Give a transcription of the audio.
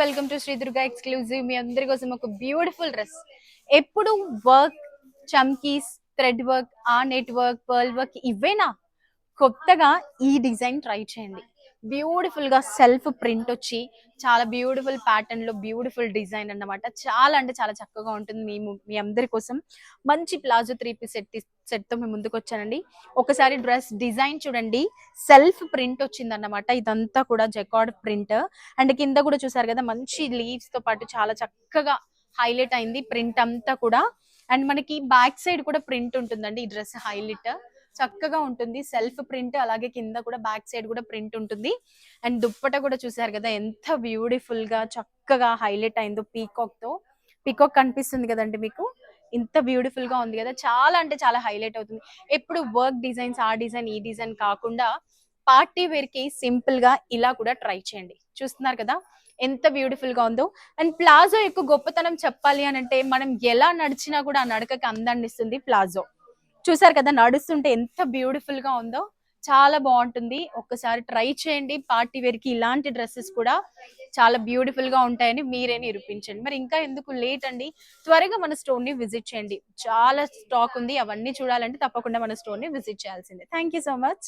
Welcome to Shri Durga exclusive. మీ అందరి కోసం ఒక బ్యూటిఫుల్ డ్రెస్. ఎప్పుడు వర్క్, చమ్కీస్, థ్రెడ్ వర్క్, ఆ నెట్ వర్క్, పర్ల్ వర్క్ ఇవేనా? కొత్తగా ఈ డిజైన్ ట్రై చేయండి. బ్యూటిఫుల్ గా సెల్ఫ్ ప్రింట్ వచ్చి చాలా బ్యూటిఫుల్ ప్యాటర్న్ లో బ్యూటిఫుల్ డిజైన్ అన్నమాట. చాలా అంటే చాలా చక్కగా ఉంటుంది. మీ అందరి కోసం మంచి ప్లాజో 3 పీస్ సెట్ తో మేము ముందుకు వచ్చానండి. ఒకసారి డ్రెస్ డిజైన్ చూడండి. సెల్ఫ్ ప్రింట్ వచ్చింది అన్నమాట. ఇదంతా కూడా జకార్డ్ ప్రింట్ అండ్ కింద కూడా చూసారు కదా, మంచి లీవ్స్ తో పాటు చాలా చక్కగా హైలైట్ అయింది ప్రింట్ అంతా కూడా. అండ్ మనకి బ్యాక్ సైడ్ కూడా ప్రింట్ ఉంటుందండి. ఈ డ్రెస్ హైలైట్ చక్కగా ఉంటుంది. సెల్ఫ్ ప్రింట్, అలాగే కింద కూడా బ్యాక్ సైడ్ కూడా ప్రింట్ ఉంటుంది. అండ్ దుప్పట కూడా చూసారు కదా ఎంత బ్యూటిఫుల్ గా చక్కగా హైలైట్ అయిందో పీకాక్ తో. పీకాక్ కనిపిస్తుంది కదండి మీకు, ఇంత బ్యూటిఫుల్ గా ఉంది కదా. చాలా అంటే చాలా హైలైట్ అవుతుంది. ఎప్పుడు వర్క్ డిజైన్స్, ఆ డిజైన్ ఈ డిజైన్ కాకుండా పార్టీ వేర్ కి సింపుల్ గా ఇలా కూడా ట్రై చేయండి. చూస్తున్నారు కదా ఎంత బ్యూటిఫుల్ గా ఉందో. అండ్ ప్లాజో యొక్క గొప్పతనం చెప్పాలి అని అంటే, మనం ఎలా నడిచినా కూడా ఆ నడకకి అందాన్ని ఇస్తుంది ప్లాజో. చూసారు కదా నడుస్తుంటే ఎంత బ్యూటిఫుల్ గా ఉందో, చాలా బాగుంటుంది. ఒక్కసారి ట్రై చేయండి. పార్టీ వేర్ కి ఇలాంటి డ్రెస్సెస్ కూడా చాలా బ్యూటిఫుల్ గా ఉంటాయని మీరే నిరూపించండి. మరి ఇంకా ఎందుకు లేట్ అండి, త్వరగా మన స్టోర్ ని విజిట్ చేయండి. చాలా స్టాక్ ఉంది. అవన్నీ చూడాలంటే తప్పకుండా మన స్టోర్ ని విజిట్ చేయాల్సిందే. Thank you so much.